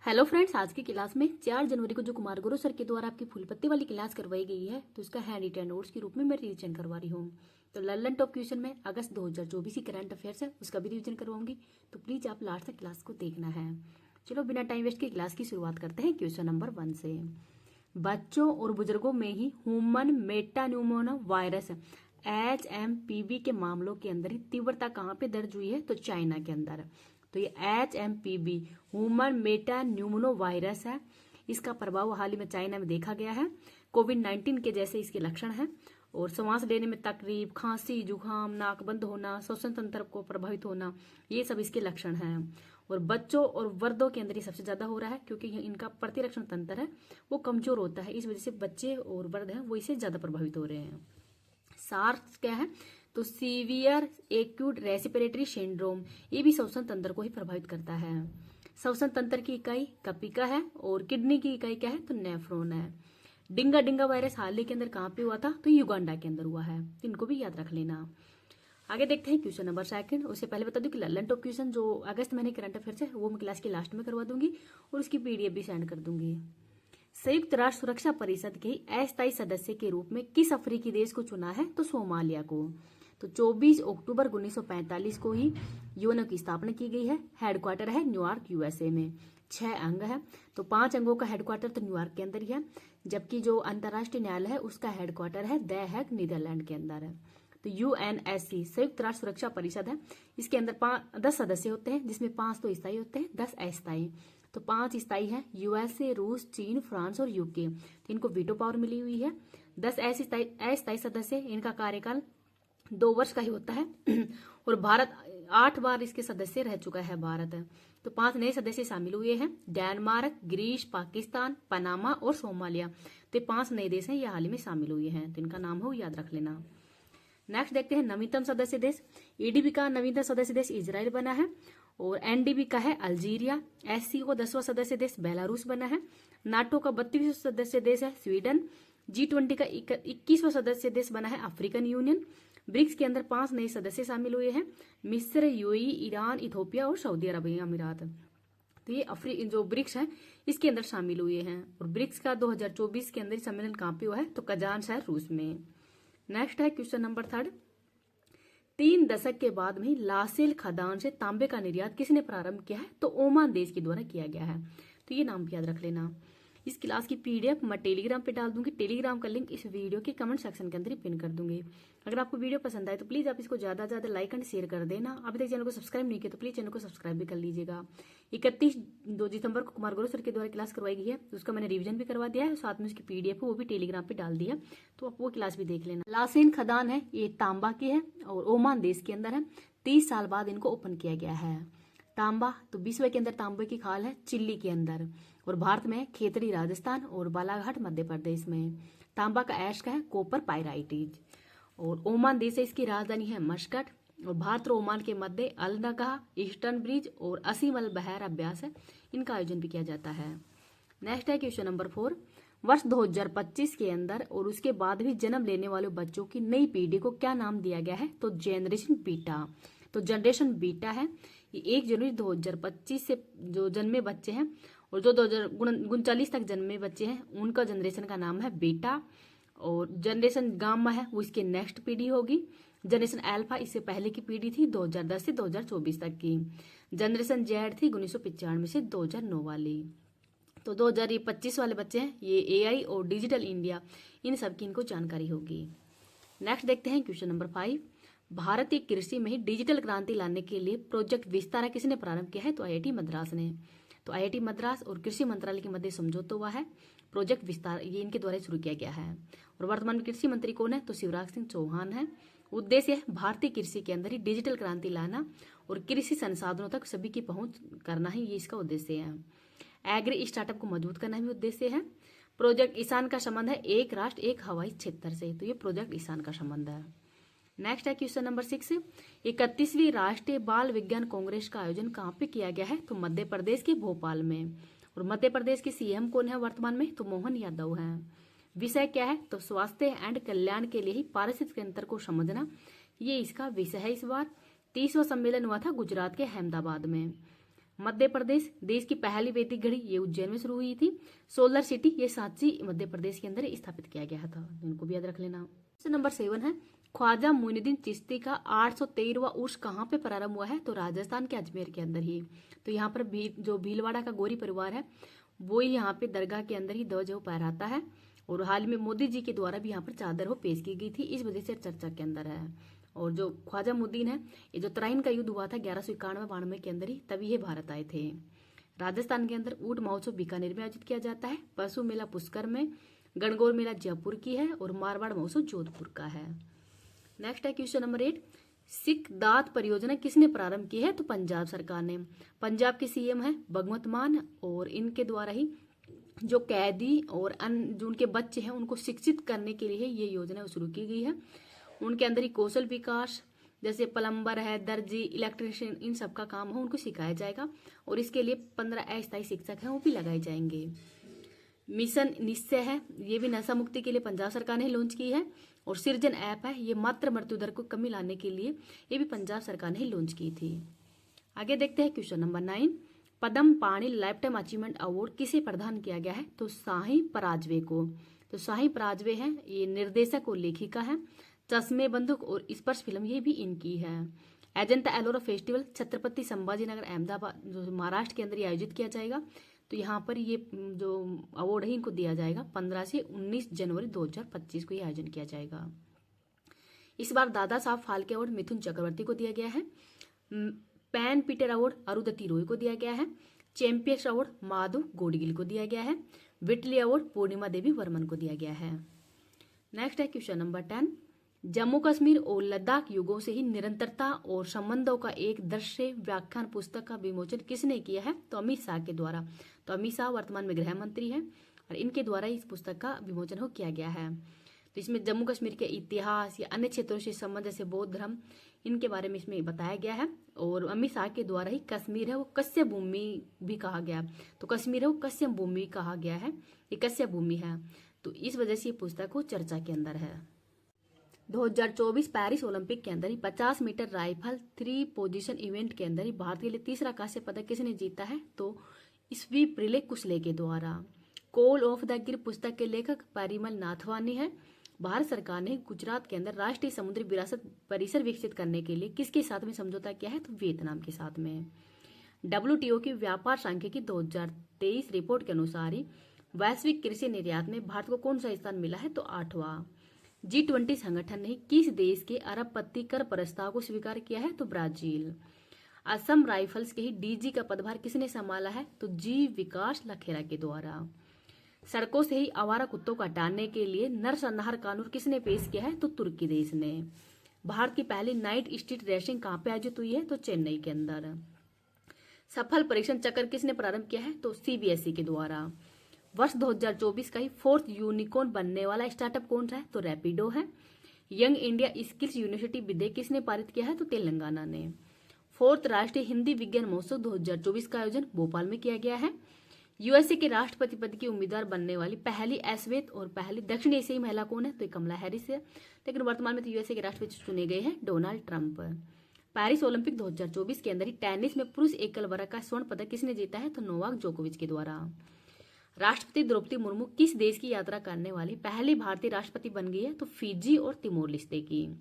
Hello friends, आज की class में 4 जनवरी को जो कुमार गुरु सर के द्वारा आपकी फूल पत्ती वाली क्लास करवाई गई है, तो उसका हैंड रिटन नोट्स के रूप में मैं रिवीजन करवा रही हूँ। तो लर्न टॉप क्वेश्चन में अगस्त 2024 की करंट अफेयर्स है, उसका भी रिवीजन करवाऊंगी। तो प्लीज आप लास्ट तक क्लास को देखना है। चलो बिना टाइम वेस्ट के क्लास की शुरुआत करते हैं क्वेश्चन नंबर 1 से। बच्चों और बुजुर्गों में ही ह्यूमन मेटान्यूमोना वायरस HMPV के मामलों के अंदर ही तीव्रता कहाँ पे दर्ज हुई है? तो चाइना के अंदर। तो ये HMPV human Meta pneumono virus है। इसका प्रभाव हाल ही में चाइना में देखा गया है। कोविड-19 के जैसे इसके लक्षण हैं और सांस लेने में तकलीफ, खांसी, जुकाम, नाक बंद होना, श्वसन तंत्र को प्रभावित होना, ये सब इसके लक्षण हैं। और बच्चों और वृद्धों के अंदर ये सबसे ज्यादा हो रहा है, क्योंकि इनका प्रतिरक्षण तंत्र है वो कमजोर होता है। इस वजह से बच्चे और वृद्ध हैं वो इससे ज्यादा प्रभावित हो रहे हैं। सार्स क्या है? तो सीवियर एक्यूट रेस्पिरेटरी सिंड्रोम, ये भी श्वसन तंत्र को ही प्रभावित करता है। श्वसन तंत्र की इकाई कपिका है और किडनी की इकाई क्या है? तो नेफ्रॉन है। डिंगा डिंगा वायरस हाल ही के अंदर कहाँ पे हुआ था? तो युगांडा के अंदर हुआ है। इनको भी याद रख लेना। आगे देखते हैं क्वेश्चन नंबर 2। उससे पहले बता दूं कि लर्न टॉप क्वेश्चन जो अगस्त महीने करंट अफेयर्स है वो मैं क्लास के लास्ट में करवा दूंगी और उसकी PDF भी सेंड कर दूंगी। संयुक्त राष्ट्र सुरक्षा परिषद के अस्थायी सदस्य के रूप में किस अफ्रीकी देश को चुना है? तो सोमालिया को। तो 24 अक्टूबर 1945 को ही यूएनओ की स्थापना की गई है। हेडक्वार्टर है न्यूयॉर्क USA में। 6 अंग है, तो 5 अंगों का हेडक्वार्टर तो न्यूयॉर्क के अंदर ही है, जबकि जो अंतर्राष्ट्रीय न्यायालय है उसका हेडक्वार्टर है द हैग नीदरलैंड के अंदर है। तो UNSC संयुक्त राष्ट्र सुरक्षा परिषद है। इसके अंदर 10 सदस्य होते हैं, जिसमें 5 तो स्थायी होते हैं, 10 अस्थायी। तो 5 स्थायी हैं, USA, रूस, चीन, फ्रांस और UK। तो इनको वीटो पावर मिली हुई है। 10 अस्थायी सदस्य, इनका कार्यकाल 2 वर्ष का ही होता है। और भारत 8 बार इसके सदस्य रह चुका है भारत। तो 5 नए सदस्य शामिल हुए हैं, डेनमार्क, ग्रीस, पाकिस्तान, पनामा और सोमालिया। तो 5 नए देश हैं, ये हाल ही में शामिल हुए हैं, तो इनका नाम हो याद रख लेना। नेक्स्ट देखते हैं नवीनतम सदस्य देश। EDB का नवीनतम सदस्य देश इजराइल बना है और NDB का है अल्जीरिया। SCO का 10वां सदस्य देश बेलारूस बना है। नाटो का 32वां सदस्य देश है स्वीडन। G20 का 21वां सदस्य देश बना है अफ्रीकन यूनियन। ब्रिक्स के अंदर 5 नए सदस्य शामिल हुए हैं, मिस्र, UAE, ईरान, इथोपिया और सऊदी अरब अमीरात। तो ये जो ब्रिक्स है इसके अंदर शामिल हुए हैं। और ब्रिक्स का 2024 के अंदर सम्मेलन कहाँ पे हुआ है? तो कजान शहर रूस में। नेक्स्ट है क्वेश्चन नंबर 3। 3 दशक के बाद में लासेल खदान से तांबे का निर्यात किसने प्रारंभ किया है? तो ओमान देश के द्वारा किया गया है। तो ये नाम भी याद रख लेना। इस क्लास की PDF मैं टेलीग्राम पे डाल दूंगी। टेलीग्राम का लिंक इस वीडियो के कमेंट सेक्शन के अंदर ही पिन कर दूंगी। अगर आपको वीडियो पसंद आए तो प्लीज आप इसको ज्यादा से ज्यादा लाइक एंड शेयर कर देना। अभी तक चैनल को सब्सक्राइब नहीं किया तो प्लीज चैनल को सब्सक्राइब भी कर लीजिएगा। 31 दिसंबर को कुमार गुरु सर के द्वारा क्लास करवाई गई है, उसका मैंने रिविजन भी करवा दिया है, साथ में उसकी PDF है वो भी टेलीग्राम पे डाल दिया, तो आप वो क्लास भी देख लेना। लासेन खदान है, ये तांबा की है और ओमान देश के अंदर है। 30 साल बाद इनको ओपन किया गया है। तांबा तो विश्व के अंदर तांबे की खाल है चिल्ली के अंदर, और भारत में खेतड़ी राजस्थान और बालाघाट मध्य प्रदेश में। तांबा का ऐश का है कॉपर पायराइटीज। और ओमान देश है, इसकी राजधानी है मस्कट। और भारत और ओमान के मध्य अल नगाह, ईस्टर्न ब्रिज और असीम अल बहर अभ्यास है, इनका आयोजन भी किया जाता है। नेक्स्ट है क्वेश्चन नंबर 4। वर्ष 2025 के अंदर और उसके बाद भी जन्म लेने वाले बच्चों की नई पीढ़ी को क्या नाम दिया गया है? तो जनरेशन बीटा। तो जनरेशन बीटा है, ये 1 जनवरी 2025 से जो जन्मे बच्चे हैं और जो 2039 तक जन्मे बच्चे हैं उनका जनरेशन का नाम है बीटा। और जनरेशन गामा है वो इसके नेक्स्ट पीढ़ी होगी। जनरेशन अल्फा इससे पहले की पीढ़ी थी 2010 से 2024 तक की। जनरेशन जेड थी 1995 से 2009 वाली। तो 2025 वाले बच्चे हैं ये AI और डिजिटल इंडिया, इन सब की इनको जानकारी होगी। नेक्स्ट देखते हैं क्वेश्चन नंबर 5। भारतीय कृषि में डिजिटल क्रांति लाने के लिए प्रोजेक्ट विस्तारा किसने प्रारंभ किया है? तो IIT मद्रास ने। तो IIT मद्रास और कृषि मंत्रालय के मध्य समझौता हुआ है। प्रोजेक्ट विस्तार ये इनके द्वारा शुरू किया गया है। और वर्तमान में कृषि मंत्री कौन है? तो शिवराज सिंह चौहान है। उद्देश्य है भारतीय कृषि के अंदर ही डिजिटल क्रांति लाना और कृषि संसाधनों तक सभी की पहुंच करना ही ये इसका उद्देश्य है। एग्री स्टार्टअप को मजबूत करना भी उद्देश्य है। प्रोजेक्ट ईशान का संबंध है एक राष्ट्र एक हवाई क्षेत्र से, तो ये प्रोजेक्ट ईशान का संबंध है। नेक्स्ट है क्वेश्चन नंबर 6। 31वीं राष्ट्रीय बाल विज्ञान कांग्रेस का आयोजन कहाँ पे किया गया है? तो मध्य प्रदेश के भोपाल में। और मध्य प्रदेश के CM कौन है वर्तमान में? तो मोहन यादव हैं। विषय क्या है? तो स्वास्थ्य एंड कल्याण के लिए ही पारिस्थितिक तंत्र को समझना, ये इसका विषय है। इस बार 30वां सम्मेलन हुआ था गुजरात के अहमदाबाद में। मध्य प्रदेश, देश की पहली वैदिक घड़ी ये उज्जैन में शुरू हुई थी। सोलर सिटी ये सांची मध्य प्रदेश के अंदर स्थापित किया गया था, इनको भी याद रख लेना। क्वेश्चन नंबर 7 है, ख्वाजा मोइनुद्दीन चिश्ती का 813वां उर्स कहाँ पे प्रारंभ हुआ है? तो राजस्थान के अजमेर के अंदर ही। तो यहाँ पर जो भीलवाड़ा का गोरी परिवार है वो यहाँ पे दरगाह के अंदर ही ध्वज फहराता है, और हाल में मोदी जी के द्वारा भी यहाँ पर चादर हो पेश की गई थी, इस वजह से चर्चा के अंदर है। और जो ख्वाजा मोइनुद्दीन है, ये जो तराइन का युद्ध हुआ था 1191-92 के अंदर ही, तभी ये भारत आए थे। राजस्थान के अंदर ऊंट महोत्सव बीकानेर में आयोजित किया जाता है, पशु मेला पुष्कर में, गणगौर मेला जयपुर की है, और मारवाड़ महोत्सव जोधपुर का है। नेक्स्ट है क्वेश्चन नंबर 8, सिख दात परियोजना किसने प्रारंभ की है? तो पंजाब सरकार ने। पंजाब के सीएम है भगवंत मान, और इनके द्वारा ही जो कैदी और जो उनके बच्चे हैं उनको शिक्षित करने के लिए ये योजना शुरू की गई है। उनके अंदर ही कौशल विकास, जैसे प्लम्बर है, दर्जी, इलेक्ट्रिशियन, इन सब का काम हो उनको सिखाया जाएगा, और इसके लिए 15 अस्थायी शिक्षक हैं वो भी लगाए जाएंगे। मिशन निश्चय है, ये भी नशा मुक्ति के लिए पंजाब सरकार ने लॉन्च की है। और सृजन ऐप है, ये मातृ मृत्यु दर को कमी लाने के लिए ये भी पंजाब सरकार ने लॉन्च की थी। आगे देखते हैं क्वेश्चन नंबर 9, पद्म पाणि लाइफ टाइम अचीवमेंट अवार्ड किसे प्रदान किया गया है? तो साही पराजवे को। तो साही पराजवे है, ये निर्देशक और लेखिका है। चश्मे बंदूक और स्पर्श फिल्म ये भी इनकी है। अजंता एलोरा फेस्टिवल छत्रपति संभाजी नगर अहमदाबाद जो महाराष्ट्र के अंदर ये आयोजित किया जाएगा। तो यहाँ पर ये जो अवार्ड है इनको दिया जाएगा 15 से 19 जनवरी 2025 को ये आयोजन किया जाएगा। इस बार दादा साहब फाल्के अवार्ड मिथुन चक्रवर्ती को दिया गया है। Pan Peter award Arundhati Roy को दिया गया है। चैंपियंस अवार्ड माधव गोडगिल को दिया गया है। विटली अवार्ड पूर्णिमा देवी वर्मन को दिया गया है। नेक्स्ट है क्वेश्चन नंबर 10, जम्मू कश्मीर और लद्दाख युगों से ही निरंतरता और संबंधों का एक दृश्य व्याख्यान पुस्तक का विमोचन किसने किया है? तो अमित शाह के द्वारा। तो अमित शाह वर्तमान में गृह मंत्री हैं, और इनके द्वारा इस पुस्तक का विमोचन हो किया गया है। तो इसमें जम्मू कश्मीर के इतिहास या अन्य क्षेत्रों से संबंध, जैसे बौद्ध धर्म, इनके बारे में इसमें बताया गया है। और अमित शाह के द्वारा ही कश्मीर है वो कश्यप भूमि भी कहा गया। तो कश्मीर है वो कश्यप भूमि कहा गया है, ये कश्यप भूमि है। तो इस वजह से ये पुस्तक वो चर्चा के अंदर है। 2024 पेरिस ओलंपिक के अंदर ही 50 मीटर राइफल 3 पोजीशन इवेंट के अंदर ही भारत के लिए तीसरा कांस्य पदक किसने जीता है? तो स्वी प्रिले कुशले के द्वारा। कॉल ऑफ द गिर पुस्तक के लेखक परिमल नाथवानी है। भारत सरकार ने गुजरात के अंदर राष्ट्रीय समुद्री विरासत परिसर विकसित करने के लिए किसके साथ में समझौता किया है? तो वियतनाम के साथ में। WTO की व्यापार सांख्यिकी 2023 रिपोर्ट के अनुसार ही वैश्विक कृषि निर्यात में भारत को कौन सा स्थान मिला है? तो 8वां। G20 संगठन ने किस देश के अरबपति कर प्रस्ताव को स्वीकार किया है? तो ब्राजील। असम राइफल्स के ही डीजी का पदभार किसने संभाला है? तो जी विकास लखेरा के द्वारा। सड़कों से ही आवारा कुत्तों को हटाने के लिए नरसंहार कानून किसने पेश किया है? तो तुर्की देश ने। भारत की पहली नाइट स्ट्रीट रेसिंग कहाँ पे आयोजित हुई है? तो चेन्नई के अंदर। सफल परीक्षण चक्र किसने प्रारंभ किया है? तो CBSE के द्वारा। वर्ष 2024 का ही 4th यूनिकॉर्न बनने वाला स्टार्टअप कौन सा है? तो रैपिडो है। यंग इंडिया स्किल्स यूनिवर्सिटी विधेयक किसने पारित किया है? तो तेलंगाना ने। 4th राष्ट्रीय हिंदी विज्ञान महोत्सव 2024 का आयोजन भोपाल में किया गया है। USA के राष्ट्रपति पद की उम्मीदवार बनने वाली पहली श्वेत और पहली दक्षिण एशियाई महिला कौन है? तो कमला हैरिस है। लेकिन वर्तमान में तो USA के राष्ट्रपति चुने गए हैं डोनाल्ड ट्रंप। पेरिस ओलंपिक 2024 के अंदर ही टेनिस में पुरुष एकल वर्ग का स्वर्ण पदक किसने जीता है? तो नोवाक जोकोविच के द्वारा। राष्ट्रपति द्रौपदी मुर्मू किस देश की यात्रा करने वाली पहली भारतीय राष्ट्रपति बन गई है? तो फिजी और तिमोर लिस्ते की।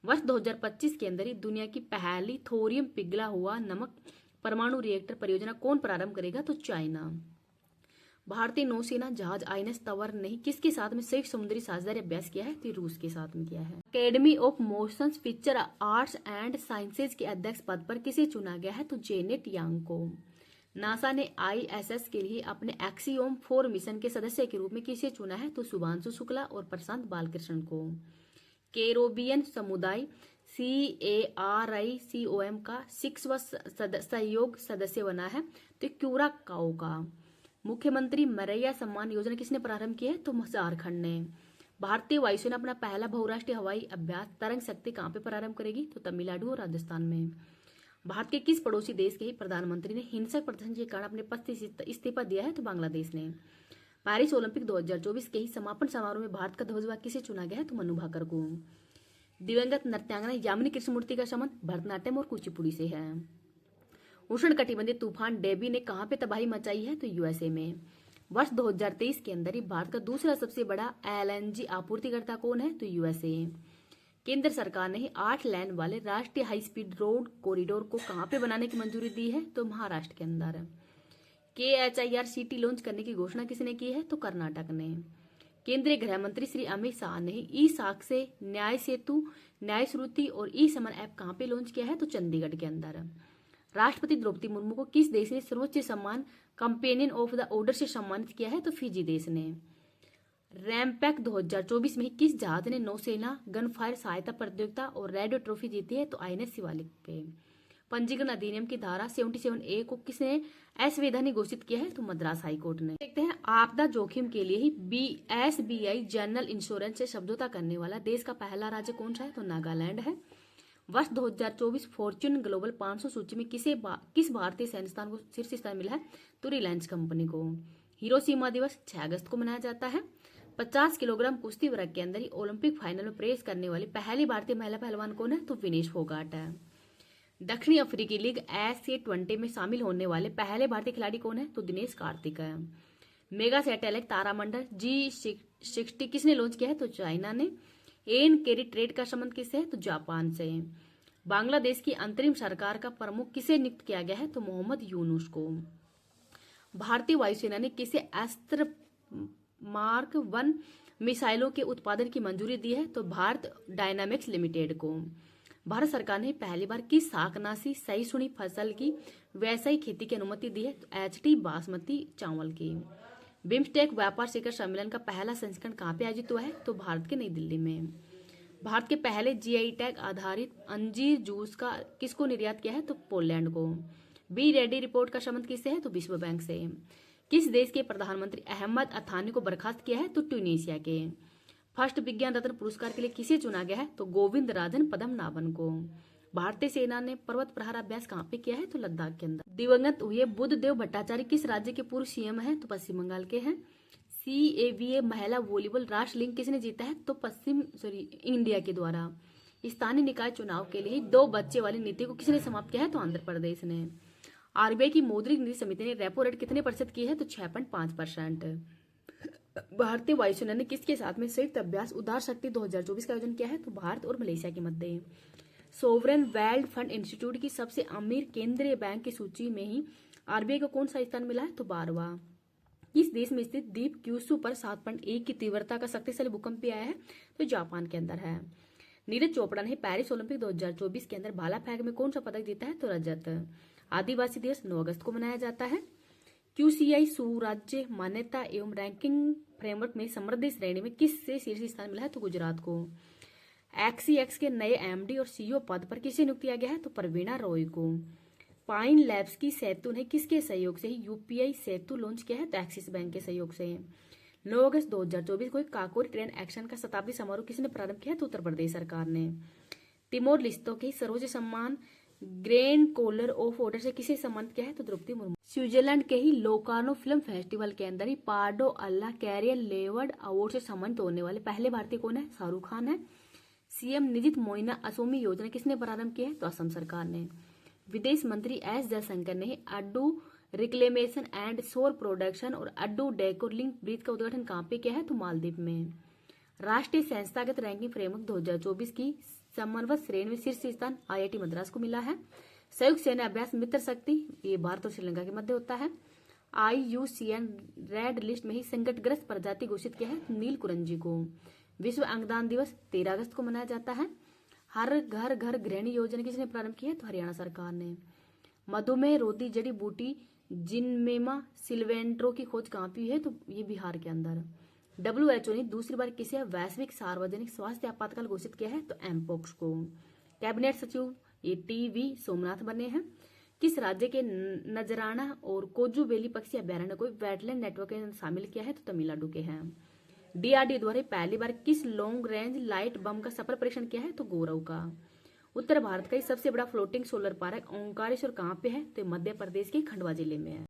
वर्ष 2025 के अंदर ही दुनिया की पहली थोरियम पिघला हुआ नमक परमाणु रिएक्टर परियोजना कौन प्रारंभ करेगा? तो चाइना। भारतीय नौसेना जहाज INS तंवर ने किसके साथ में संयुक्त समुद्री साझेदारी अभ्यास किया है? तो रूस के साथ में किया है। Academy of motion picture arts and sciences के अध्यक्ष पद पर किसे चुना गया है? तो जेनेट यांग को। नासा ने ISS के लिए अपने एक्सियोम 4 मिशन के सदस्य के रूप में किसे चुना है? तो शुभांशु शुक्ला और प्रशांत बालकृष्ण को। कैरोबियन समुदाय CARICOM का 6वां सहयोग सदस्य बना है। तो क्यूरा काओ का। मुख्यमंत्री मरैया सम्मान योजना किसने प्रारंभ की है? तो झारखंड ने। भारतीय वायुसेना अपना पहला बहुराष्ट्रीय हवाई अभ्यास तरंग शक्ति कहाँ पे प्रारंभ करेगी? तो तमिलनाडु और राजस्थान में। भारत के किस पड़ोसी देश के ही प्रधानमंत्री ने हिंसक प्रदर्शन के कारण अपने पद से इस्तीफा दिया है? तो बांग्लादेश ने। पेरिस ओलंपिक 2024 के ही समापन समारोह में भारत का ध्वजवाहक किसे चुना गया है? तो मनु भाकर को। दिवंगत नृत्यांगना यामिनी कृष्णमूर्ति का संबंध भरतनाट्यम और कुचिपुड़ी से है। उष्णकटिबंधीय तूफान डेबी ने कहां पे तबाही मचाई है? तो यूएसए में। वर्ष 2023 के अंदर ही भारत का दूसरा सबसे बड़ा एलएनजी आपूर्तिकर्ता कौन है? तो यूएसए। केंद्र सरकार ने 8 लेन वाले राष्ट्रीय हाई स्पीड रोड कॉरिडोर को कहां पे बनाने की मंजूरी दी है? तो महाराष्ट्र के अंदर। KHIRCT लॉन्च करने की घोषणा किसने की है? तो कर्नाटक ने। केंद्रीय गृह मंत्री श्री अमित शाह ने ई साक्ष्य, न्याय सेतु, न्याय श्रुति और ई समन ऐप कहां पे लॉन्च किया है? तो चंडीगढ़ के अंदर। राष्ट्रपति द्रौपदी मुर्मू को किस देश ने सर्वोच्च सम्मान कंपेनियन ऑफ द ऑर्डर से सम्मानित किया है? तो फिजी देश ने। रैमपैक 2024 में किस जहाज ने नौसेना गनफायर सहायता प्रतियोगिता और रेडियो ट्रॉफी जीती है? तो INS शिवालिक पे। पंजीकरण अधिनियम की धारा 77A को किसने असंवैधानिक घोषित किया है? तो मद्रास हाईकोर्ट ने। देखते हैं आपदा जोखिम के लिए ही SBI जनरल इंश्योरेंस से समझौता करने वाला देश का पहला राज्य कौन सा है? तो नागालैंड है। वर्ष 2024 फॉर्च्यून ग्लोबल 500 सूची में किस भारतीय संस्थान को शीर्ष स्थान मिला है? तो रिलायंस कंपनी को। हिरोशिमा दिवस 6 अगस्त को मनाया जाता है। 50 किलोग्राम कुश्ती वर्ग के अंदर ही ओलंपिक फाइनल में प्रवेश करने वाली पहली भारतीय महिला पहलवान कौन है? तो विनेश फोगाट है। दक्षिणी अफ्रीकी लीग SC20 में शामिल होने वाले पहले भारतीय खिलाड़ी कौन है? तो दिनेश कार्तिक है। मेगा सैटेलाइट तारामंडल G60 किसने लॉन्च किया है? तो चाइना ने। एन कैरी ट्रेड का संबंध किससे है? तो जापान से। बांग्लादेश की अंतरिम सरकार का प्रमुख किसे नियुक्त किया गया है? तो मोहम्मद यूनुस को। भारतीय वायुसेना ने किसे अस्त्र मार्क 1 मिसाइलों के उत्पादन की मंजूरी दी है? तो भारत डायनामिक्स लिमिटेड को। भारत सरकार ने पहली बार किस शाकनाशी सहिष्णुनी फसल की व्यावसायिक खेती की अनुमति दी है? तो HT बासमती चावल की। बिम्स्टेक व्यापार शिखर सम्मेलन का पहला संस्करण कहाँ पे आयोजित हुआ है? तो भारत के नई दिल्ली में। भारत के पहले GI टैग आधारित अंजीर जूस का किसको निर्यात किया है? तो पोलैंड को। बी रेड्डी रिपोर्ट का संबंध किससे है? तो विश्व बैंक से। किस देश के प्रधानमंत्री अहमद अथानी को बर्खास्त किया है? तो ट्यूनीशिया के। फर्स्ट विज्ञान रत्न पुरस्कार के लिए किसे चुना गया है? तो गोविंद राजन पद्मनाभन को। भारतीय सेना ने पर्वत प्रहार अभ्यास कहाँ पे किया है? तो लद्दाख के अंदर। दिवंगत हुए बुद्धदेव भट्टाचार्य किस राज्य के पूर्व CM है? तो पश्चिम बंगाल के हैं। CAVA महिला वॉलीबॉल राष्ट्र लीग किसने जीता है? तो इंडिया के द्वारा। स्थानीय निकाय चुनाव के लिए 2 बच्चे वाली नीति को किसने समाप्त किया है? तो आंध्र प्रदेश ने। RBI की मौद्रिक नीति समिति ने रेपो रेट कितने प्रतिशत की है? तो 6.5%। भारतीय वायुसेना ने किसके साथ में संयुक्त अभ्यास उदार शक्ति 2024 का आयोजन किया है? तो भारत और मलेशिया के मध्य। सोवरेन वेल्थ फंड इंस्टीट्यूट की सबसे अमीर केंद्रीय बैंक की सूची में ही RBI को कौन सा स्थान मिला है? तो 12वां। किस देश में स्थित द्वीप क्यूशू पर 7.1 की तीव्रता का शक्तिशाली भूकंप आया है? तो जापान के अंदर है। नीरज चोपड़ा ने पेरिस ओलंपिक 2024 के अंदर भाला फेंक में कौन सा पदक जीता है? तो रजत। आदिवासी दिवस 9 अगस्त को मनाया जाता है। QCI सुराज्य मान्यता एवं रैंकिंग फ्रेमवर्क में समृद्धि श्रेणी में किससे शीर्ष स्थान मिला है? तो गुजरात को। XCX के नए MD और CEO पद पर किसे नियुक्त किया गया है? तो प्रवीणा रॉय को। पाइन लैब्स की सेतु ने किसके सहयोग से UPI सेतु लॉन्च किया है? तो एक्सिस बैंक के सहयोग से। 9 अगस्त 2024 को काकोरी ट्रेन एक्शन का शताब्दी समारोह किसने प्रारंभ किया? तो उत्तर प्रदेश सरकार ने। तिमोर लिस्तो के सर्वोच्च सम्मान ग्रैंड कॉलर ऑफ ऑर्डर से किसे सम्मानित किया है? तो द्रौपदी मुर्मू। स्विट्जरलैंड के ही लोकार्नो फिल्म फेस्टिवल के अंदर ही पार्डो अल्लाह कैरियर लेवर्ड अवार्ड से सम्मानित होने वाले पहले भारतीय कौन है? शाहरुख खान है। CM निजित मोइना असोमी योजना किसने प्रारंभ की है? तो असम सरकार ने। विदेश मंत्री S जयशंकर ने अड्डू रिक्लेमेशन एंड शोर प्रोडक्शन और अड्डू डेकोर लिंक ब्रिज का उद्घाटन कहाँ पे किया है? तो मालदीव में। राष्ट्रीय संस्थागत रैंकिंग फ्रेमवर्क 2024 की समन्वय श्रेणी में शीर्ष स्थान IIT मद्रास को मिला है। संयुक्त सेना अभ्यास मित्र शक्ति ये भारत और श्रीलंका के मध्य होता है। IUCN रेड लिस्ट में ही संकटग्रस्त प्रजाति घोषित किया है नील कुरंजी को। विश्व अंगदान दिवस 13 अगस्त को मनाया जाता है। हर घर घर गृहिणी योजना किसने प्रारंभ की है? तो हरियाणा सरकार ने। मधुमेह रोधी जड़ी बूटी जिनमेमा सिल्वेंट्रो की खोज कहाँ पे हुई है? तो ये बिहार के अंदर। WHO ने दूसरी बार किसे वैश्विक सार्वजनिक स्वास्थ्य आपातकाल घोषित किया है? तो एमपोक्स को। कैबिनेट सचिव ये TV सोमनाथ बने हैं। किस राज्य के नजराना और कोजुवेली पक्षी अभ्यारण्य को वेटलैंड नेटवर्क में शामिल किया है? तो तमिलनाडु के हैं। DRDO द्वारा पहली बार किस लॉन्ग रेंज लाइट बम का सफल परीक्षण किया है? तो गौरव का। उत्तर भारत का सबसे बड़ा फ्लोटिंग सोलर पार्क ओंकारेश्वर कहाँ पे है? तो मध्य प्रदेश के खंडवा जिले में है।